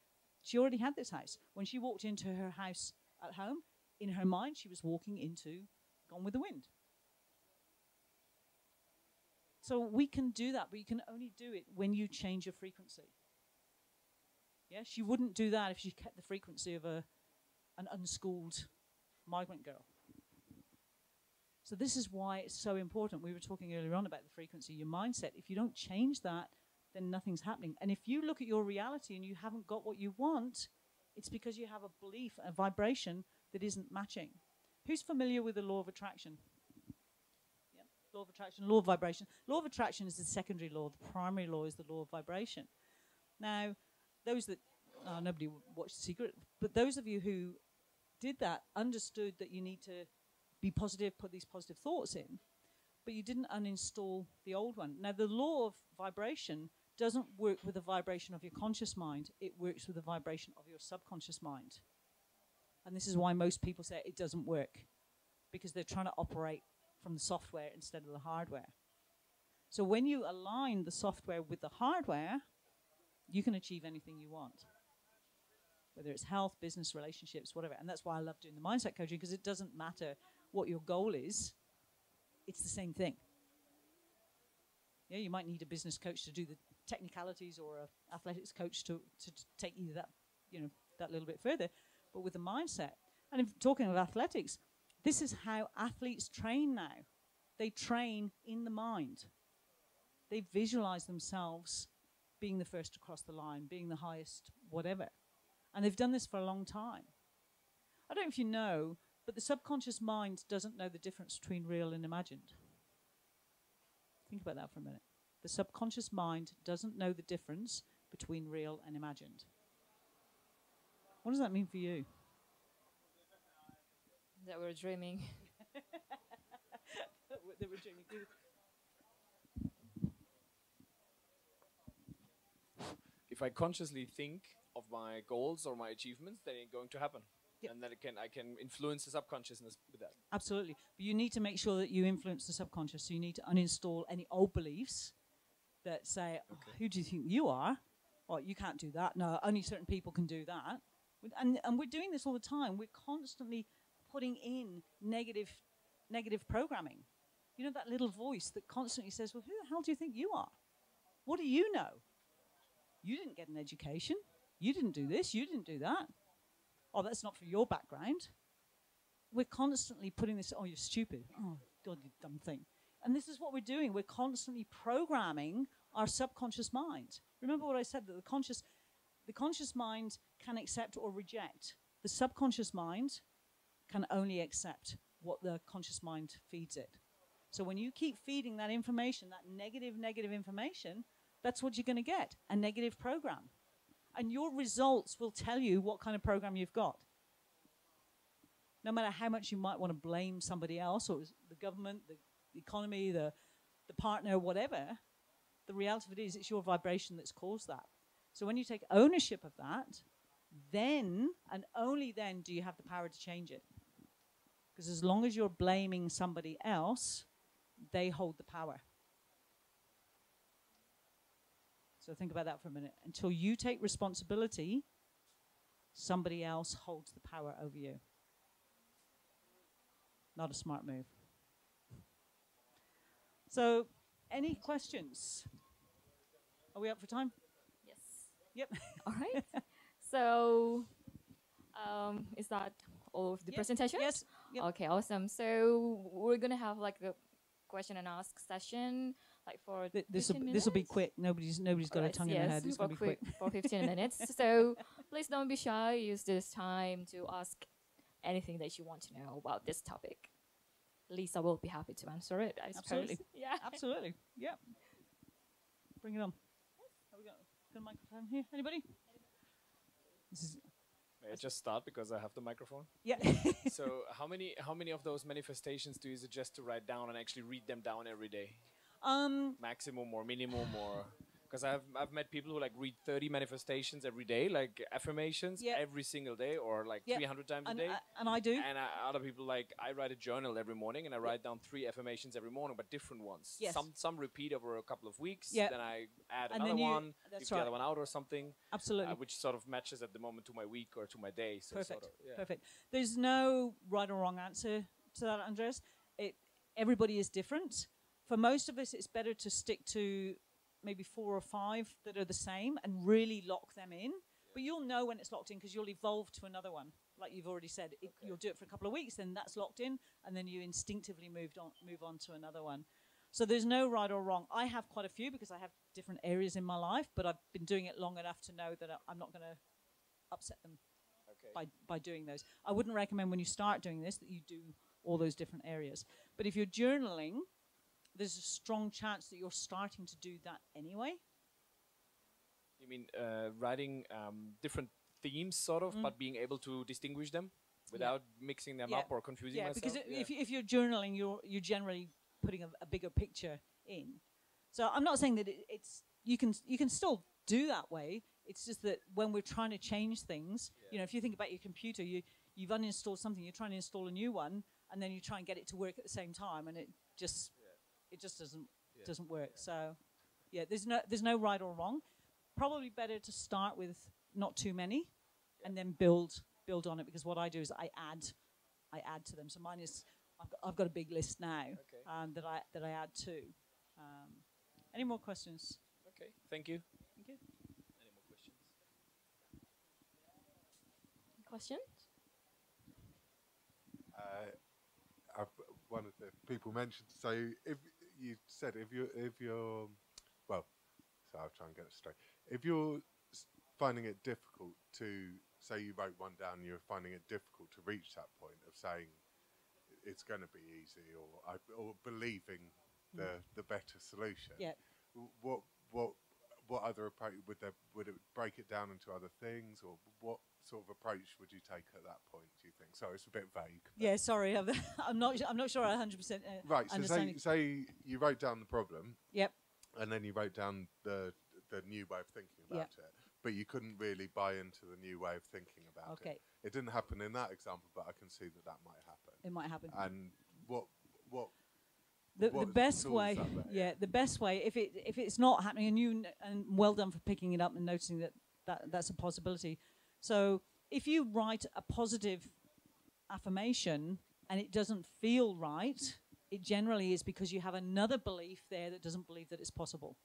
[SPEAKER 2] she already had this house. When she walked into her house at home, in her mind, she was walking into Gone with the Wind. So we can do that, but you can only do it when you change your frequency. Yeah, she wouldn't do that if she kept the frequency of an unschooled migrant girl. So this is why it's so important. We were talking earlier on about the frequency, your mindset. If you don't change that, then nothing's happening. And if you look at your reality and you haven't got what you want, it's because you have a belief, a vibration that isn't matching. Who's familiar with the law of attraction? Yeah, law of attraction, law of vibration. Law of attraction is the secondary law. The primary law is the law of vibration. Now, those that, nobody watched The Secret, but those of you who did that understood that you need to be positive, put these positive thoughts in, but you didn't uninstall the old one. Now, the law of vibration doesn't work with the vibration of your conscious mind. It works with the vibration of your subconscious mind. And this is why most people say it doesn't work, because they're trying to operate from the software instead of the hardware. So when you align the software with the hardware, you can achieve anything you want, whether it's health, business, relationships, whatever. And that's why I love doing the mindset coaching, because it doesn't matter what your goal is. It's the same thing. Yeah, you might need a business coach to do the technicalities, or an athletics coach to take you that, that little bit further. But with the mindset, and if talking of athletics, this is how athletes train now. They train in the mind. They visualize themselves being the first to cross the line, being the highest, whatever. And they've done this for a long time. I don't know if you know, but the subconscious mind doesn't know the difference between real and imagined. Think about that for a minute. The subconscious mind doesn't know the difference between real and imagined. What does that mean for you?
[SPEAKER 1] That we're dreaming.
[SPEAKER 2] That we're dreaming.
[SPEAKER 7] If I consciously think of my goals or my achievements, they ain't going to happen. Yep. And then I can influence the subconsciousness with that.
[SPEAKER 2] Absolutely. But you need to make sure that you influence the subconscious. So you need to uninstall any old beliefs that say, who do you think you are? Well, you can't do that. No, only certain people can do that. And we're doing this all the time. We're constantly putting in negative programming. You know, that little voice that constantly says, well, who the hell do you think you are? What do you know? You didn't get an education. You didn't do this. You didn't do that. Oh, that's not for your background. We're constantly putting this, oh, you're stupid. Oh, God, you dumb thing. And this is what we're doing. We're constantly programming our subconscious mind. Remember what I said, that the conscious mind can accept or reject. The subconscious mind can only accept what the conscious mind feeds it. So when you keep feeding that information, that negative information, that's what you're going to get, a negative program. And your results will tell you what kind of program you've got. No matter how much you might want to blame somebody else, or the government, the economy, the partner, whatever, the reality of it is it's your vibration that's caused that. So when you take ownership of that, then and only then do you have the power to change it. Because as long as you're blaming somebody else, they hold the power. So think about that for a minute. Until you take responsibility, somebody else holds the power over you. Not a smart move. So, any questions? Are we up for time?
[SPEAKER 1] Yes.
[SPEAKER 2] Yep.
[SPEAKER 1] All right. So, is that all of the presentation?
[SPEAKER 2] Yes. Yep.
[SPEAKER 1] Okay, awesome. So we're gonna have like a question and ask session, like for
[SPEAKER 2] this will be quick. Nobody's got a tongue in their head. It's gonna be quick
[SPEAKER 1] for 15 minutes. So please don't be shy. Use this time to ask anything that you want to know about this topic. Lisa will be happy to answer it, I suppose.
[SPEAKER 2] Absolutely.
[SPEAKER 1] Yeah.
[SPEAKER 2] Absolutely. Yeah. Bring it on. Have we got a microphone here? Anybody?
[SPEAKER 7] May I just start because I have the microphone?
[SPEAKER 2] Yeah.
[SPEAKER 7] So how many of those manifestations do you suggest to write down and actually read them down every day? Maximum or minimum, or Because I've met people who like read 30 manifestations every day, like affirmations every single day, or like 300 times a day.
[SPEAKER 2] And I do.
[SPEAKER 7] And other people, like, I write a journal every morning, and I write down 3 affirmations every morning, but different ones.
[SPEAKER 2] Yes.
[SPEAKER 7] Some repeat over a couple of weeks.
[SPEAKER 2] Yep.
[SPEAKER 7] Then I add
[SPEAKER 2] And
[SPEAKER 7] another
[SPEAKER 2] then
[SPEAKER 7] one,
[SPEAKER 2] that's
[SPEAKER 7] leave the other
[SPEAKER 2] right.
[SPEAKER 7] one out or something.
[SPEAKER 2] Absolutely.
[SPEAKER 7] Which sort of matches at the moment to my week or to my day. So
[SPEAKER 2] Perfect.
[SPEAKER 7] Sort of,
[SPEAKER 2] Perfect. There's no right or wrong answer to that, Andres. Everybody is different. For most of us, it's better to stick to maybe 4 or 5 that are the same and really lock them in. But you'll know when it's locked in because you'll evolve to another one. Like you've already said, you'll do it for a couple of weeks, then that's locked in, and then you instinctively move on to another one. So there's no right or wrong. I have quite a few because I have different areas in my life, but I've been doing it long enough to know that I'm not going to upset them by doing those. I wouldn't recommend when you start doing this that you do all those different areas. But if you're journaling, there's a strong chance that you're starting to do that anyway.
[SPEAKER 7] You mean writing different themes, sort of, but being able to distinguish them without mixing them up or confusing myself?
[SPEAKER 2] Because if you're journaling, you're generally putting a bigger picture in. So I'm not saying that you can still do that way. It's just that when we're trying to change things, if you think about your computer, you've uninstalled something, you're trying to install a new one, and then you try and get it to work at the same time, and it just doesn't work. So there's no right or wrong. Probably better to start with not too many, and then build on it. Because what I do is I add to them. So mine is I've got a big list now that I add to. Any more questions?
[SPEAKER 7] Okay, thank you.
[SPEAKER 2] Thank you.
[SPEAKER 7] Any more questions?
[SPEAKER 1] Questions?
[SPEAKER 6] One of the people mentioned. So if you said if you're well, so I'll try and get it straight. If you're finding it difficult to say you wrote one down, you're finding it difficult to reach that point of saying it's going to be easy, or believing the better solution.
[SPEAKER 2] Yeah.
[SPEAKER 6] What other approach would it break it down into other things, or what sort of approach would you take at that point, do you think? Sorry, it's a bit vague.
[SPEAKER 2] Yeah, sorry, I'm not sure I 100%
[SPEAKER 6] right. So
[SPEAKER 2] understand.
[SPEAKER 6] say you wrote down the problem.
[SPEAKER 2] Yep.
[SPEAKER 6] And then you wrote down the new way of thinking about it, but you couldn't really buy into the new way of thinking about it. It didn't happen in that example, but I can see that might happen.
[SPEAKER 2] It might happen.
[SPEAKER 6] And what
[SPEAKER 2] the best way, the best way, if it's not happening, and well done for picking it up and noticing that's a possibility. So if you write a positive affirmation and it doesn't feel right, it generally is because you have another belief there that doesn't believe that it's possible.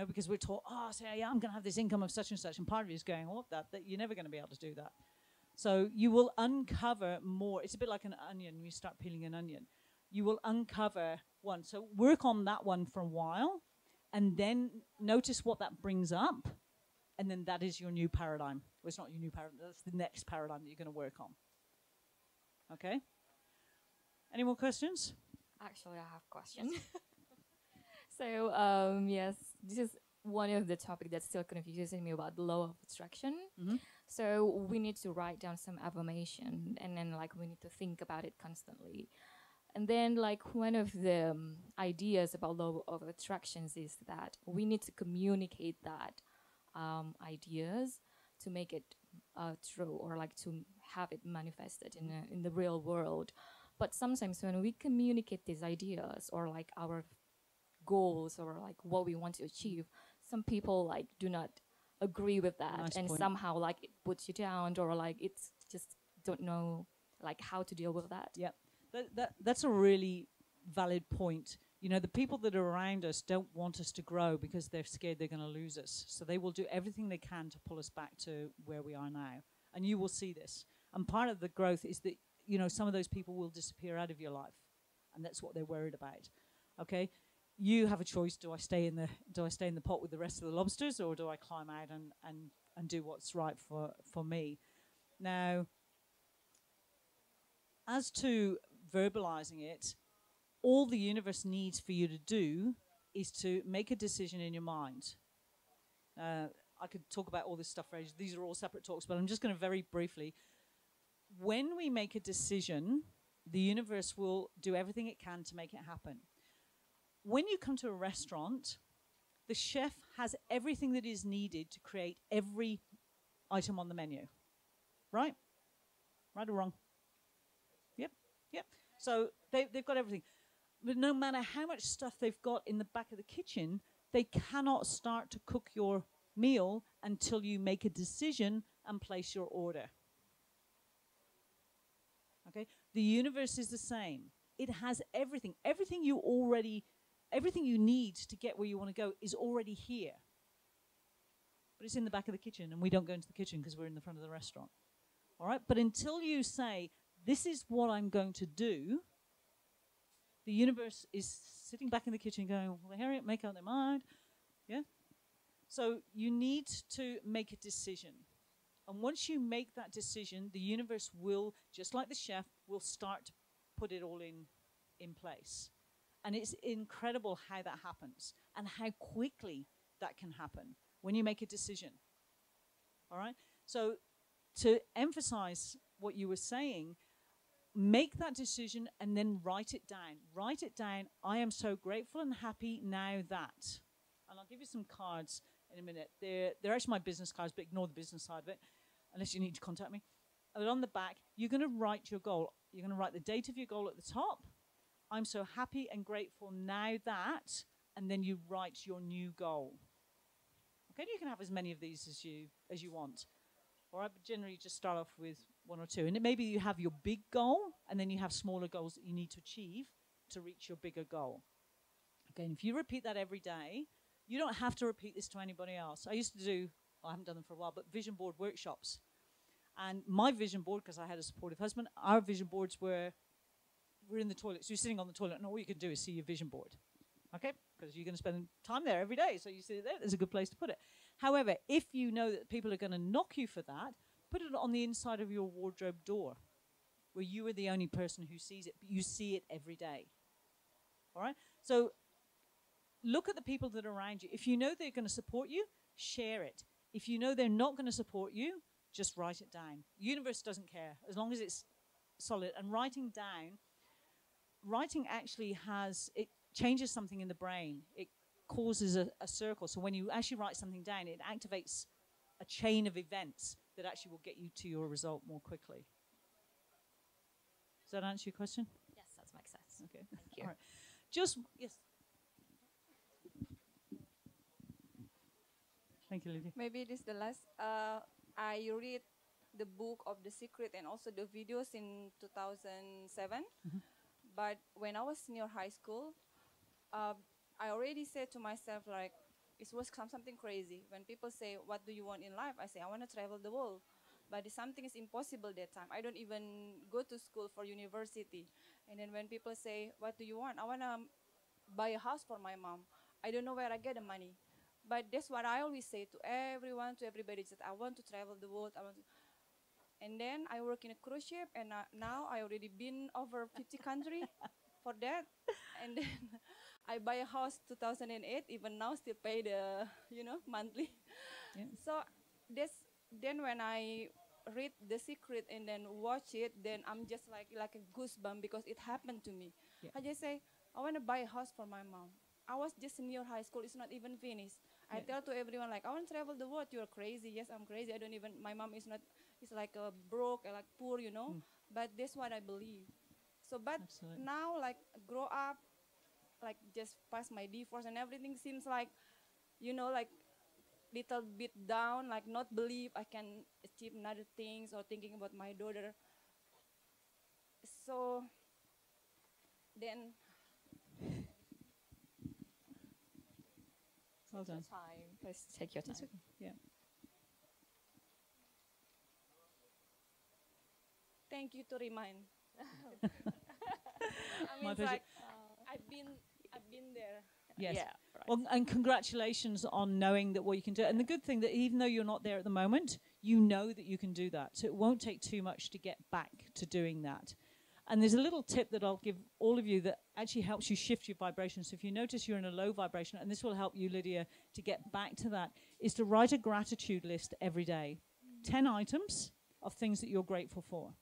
[SPEAKER 2] Because we're taught, I'm going to have this income of such and such, and part of you is going, that you're never going to be able to do that. So you will uncover more. It's a bit like an onion. You start peeling an onion. You will uncover one. So work on that one for a while, and then notice what that brings up, and then that is your new paradigm. Well, it's not your new paradigm. That's the next paradigm that you're going to work on. Okay? Any more questions?
[SPEAKER 1] Actually, I have questions. So, yes, this is one of the topics that still confuses me about the law of attraction.
[SPEAKER 2] Mm-hmm.
[SPEAKER 1] So we need to write down some affirmation, and then we need to think about it constantly. And then one of the ideas about law of attractions is that we need to communicate that ideas to make it true, or to have it manifested in the real world. But sometimes when we communicate these ideas, or our goals, or what we want to achieve, some people do not agree with that.
[SPEAKER 2] Nice
[SPEAKER 1] and
[SPEAKER 2] point.
[SPEAKER 1] somehow it puts you down, or it's just don't know how to deal with that.
[SPEAKER 2] Yeah, that's a really valid point. The people that are around us don't want us to grow because they're scared they're going to lose us. So they will do everything they can to pull us back to where we are now. And you will see this. And part of the growth is that, some of those people will disappear out of your life. And that's what they're worried about. Okay? You have a choice. Do I stay in the pot with the rest of the lobsters, or do I climb out and do what's right for me? Now, as to verbalizing it, all the universe needs for you to do is to make a decision in your mind. I could talk about all this stuff for ages. These are all separate talks, but I'm just going to very briefly. When we make a decision, the universe will do everything it can to make it happen. When you come to a restaurant, the chef has everything that is needed to create every item on the menu. Right? Right or wrong? Yep, yep. So they've got everything. But no matter how much stuff they've got in the back of the kitchen, they cannot start to cook your meal until you make a decision and place your order. Okay? The universe is the same. It has everything. Everything you need to get where you want to go is already here. But it's in the back of the kitchen, and we don't go into the kitchen because we're in the front of the restaurant. All right? But until you say, this is what I'm going to do, the universe is sitting back in the kitchen going, well, Harriet, make up their mind. Yeah? So you need to make a decision. And once you make that decision, the universe will, just like the chef, will start to put it all in place. And it's incredible how that happens and how quickly that can happen when you make a decision. All right? So to emphasize what you were saying, make that decision and then write it down. Write it down. I am so grateful and happy now that. And I'll give you some cards in a minute. They're actually my business cards, but ignore the business side of it, unless you need to contact me. But on the back, you're going to write your goal. You're going to write the date of your goal at the top. I'm so happy and grateful now that, and then you write your new goal. Okay, you can have as many of these as you want. All right, but generally just start off with one or two. And it maybe you have your big goal, and then you have smaller goals that you need to achieve to reach your bigger goal. Okay, and if you repeat that every day, you don't have to repeat this to anybody else. I used to do, well, I haven't done them for a while, but vision board workshops. And my vision board, because I had a supportive husband, our vision boards were in the toilet. So you're sitting on the toilet, and all you can do is see your vision board. Okay? Because you're going to spend time there every day. So you sit there, there's a good place to put it. However, if you know that people are going to knock you for that, put it on the inside of your wardrobe door, where you are the only person who sees it, but you see it every day. All right? So look at the people that are around you. If you know they're going to support you, share it. If you know they're not going to support you, just write it down. The universe doesn't care, as long as it's solid. And writing actually it changes something in the brain. It causes a circle. So when you actually write something down, it activates a chain of events that actually will get you to your result more quickly. Does that answer your question?
[SPEAKER 1] Yes, that makes sense.
[SPEAKER 2] Okay.
[SPEAKER 1] Thank you.
[SPEAKER 2] All right. Just, yes. Thank you, Lydia.
[SPEAKER 4] Maybe this is the last. I read the book of The Secret and also the videos in 2007. But when I was senior high school, I already said to myself, like, it was something crazy. When people say, what do you want in life? I say, I want to travel the world. But something is impossible that time. I don't even go to school for university. And then when people say, what do you want? I want to buy a house for my mom. I don't know where I get the money. But that's what I always say to everyone, to everybody, that I want to travel the world. And then I work in a cruise ship, and now I already been over 50 countries for that. And then I buy a house 2008, even now still pay the, monthly.
[SPEAKER 2] Yeah.
[SPEAKER 4] So then when I read The Secret and then watch it, then I'm just like a goosebump because it happened to me.
[SPEAKER 2] Yeah.
[SPEAKER 4] I just say, I want to buy a house for my mom. I was just senior high school, it's not even finished. I tell to everyone, like, I want to travel the world. You're crazy. Yes, I'm crazy. My mom is not, it's like broke, like poor, But that's what I believe. So, but
[SPEAKER 2] Absolutely.
[SPEAKER 4] now, like, grow up, like, just pass my divorce and everything seems like, like, little bit down, like, not believe I can achieve another things or thinking about my daughter. So, then...
[SPEAKER 2] Well done.
[SPEAKER 1] Time. Please take your time.
[SPEAKER 2] That's okay. Yeah.
[SPEAKER 4] Thank you to remind.
[SPEAKER 2] My
[SPEAKER 4] it's
[SPEAKER 2] pleasure.
[SPEAKER 4] like I've been there.
[SPEAKER 2] Yes.
[SPEAKER 1] Yeah, right.
[SPEAKER 2] Well, and congratulations on knowing that what you can do. And the good thing that even though you're not there at the moment, you know that you can do that. So it won't take too much to get back to doing that. And there's a little tip that I'll give all of you that actually helps you shift your vibration. So if you notice you're in a low vibration, and this will help you, Lydia, to get back to that, is to write a gratitude list every day. 10 items of things that you're grateful for.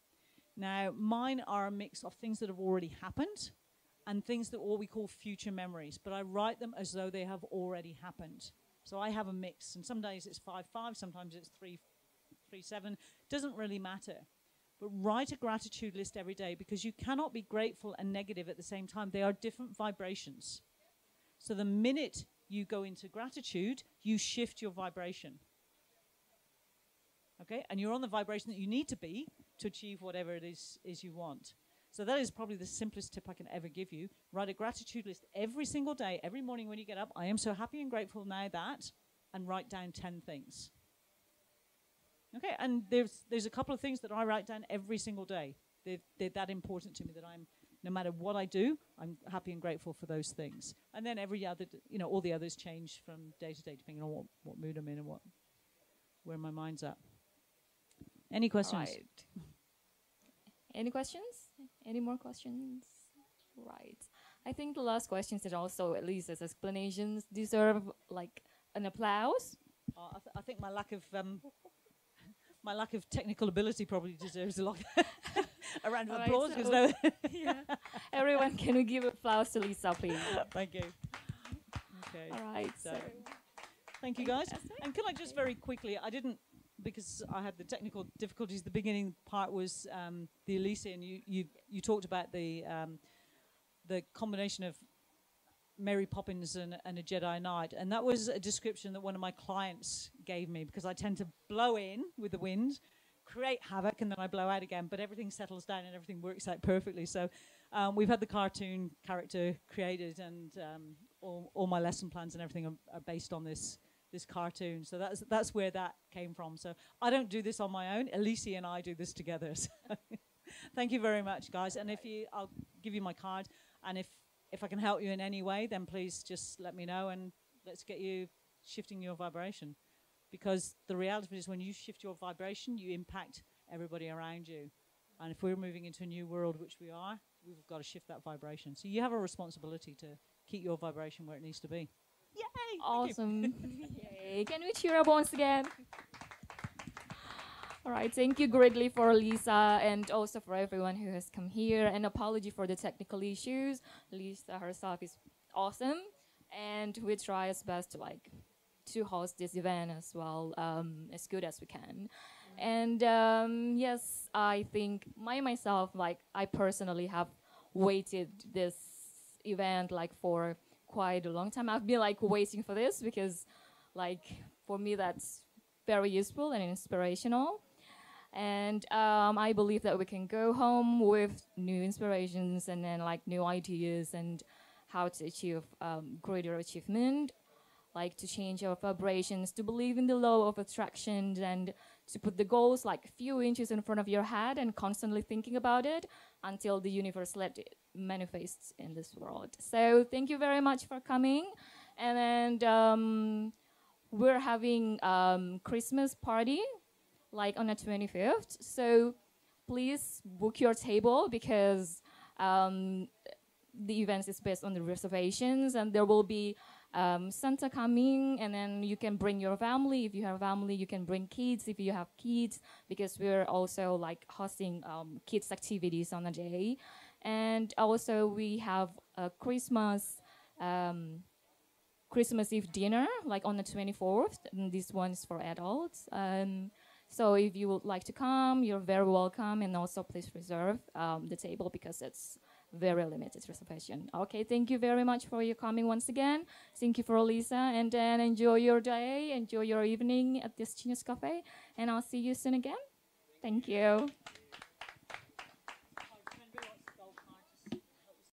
[SPEAKER 2] Now, mine are a mix of things that have already happened and things that what we call future memories. But I write them as though they have already happened. So I have a mix, and some days it's 5-5, sometimes it's 3-7. Doesn't really matter. But write a gratitude list every day, because you cannot be grateful and negative at the same time. They are different vibrations. So the minute you go into gratitude, you shift your vibration. Okay? And you're on the vibration that you need to be to achieve whatever it is you want. So that is probably the simplest tip I can ever give you. Write a gratitude list every single day, every morning when you get up. I am so happy and grateful now that, and write down 10 things. Okay, and there's a couple of things that I write down every single day. They're that important to me that no matter what I do, I'm happy and grateful for those things. And then every other, all the others change from day to day depending on what mood I'm in and where my mind's at. Any questions?
[SPEAKER 1] Right. Any questions? Any more questions? Right. I think the last questions and also at least as explanations deserve like an applause.
[SPEAKER 2] I think my lack of technical ability probably deserves a lot a round of applause.
[SPEAKER 1] So yeah. Everyone, can we give applause to Lisa, please?
[SPEAKER 2] Thank you. Okay.
[SPEAKER 1] All right.
[SPEAKER 2] So thank you, guys. And can I just very quickly, I didn't, because I had the technical difficulties. The beginning part was the Elysian. You talked about the combination of Mary Poppins and a Jedi Knight, and that was a description that one of my clients gave me, because I tend to blow in with the wind, create havoc, and then I blow out again, but everything settles down and everything works out perfectly. So we've had the cartoon character created, and all my lesson plans and everything are based on this cartoon. So that's where that came from. So I don't do this on my own. Alicia and I do this together. So thank you very much, guys. And I'll give you my card, and if I can help you in any way, then please just let me know, and let's get you shifting your vibration. Because the reality is, when you shift your vibration, you impact everybody around you. And if we're moving into a new world, which we are, we've got to shift that vibration. So you have a responsibility to keep your vibration where it needs to be. Yay!
[SPEAKER 1] Awesome. Yay. Can we cheer up once again? All right, thank you greatly for Lisa, and also for everyone who has come here. And apology for the technical issues. Lisa herself is awesome, and we try as best to host this event as well, as good as we can. And yes, I think myself, I personally have waited this event for quite a long time. I've been waiting for this, because for me that's very useful and inspirational. And I believe that we can go home with new inspirations, and then new ideas, and how to achieve greater achievement, to change our vibrations, to believe in the law of attraction, and to put the goals a few inches in front of your head and constantly thinking about it until the universe let it manifest in this world. So thank you very much for coming. And then we're having Christmas party on the 25th. So please book your table, because the event is based on the reservations, and there will be Santa coming, and then you can bring your family. If you have family, you can bring kids if you have kids, because we're also hosting kids activities on the day. And also we have a Christmas Eve dinner on the 24th, and this one's for adults. So if you would like to come, you're very welcome, and also please reserve the table, because it's very limited reservation. Okay, thank you very much for your coming once again. Thank you for Lisa, and then enjoy your day, enjoy your evening at this Genius Cafe, and I'll see you soon again. Thank you.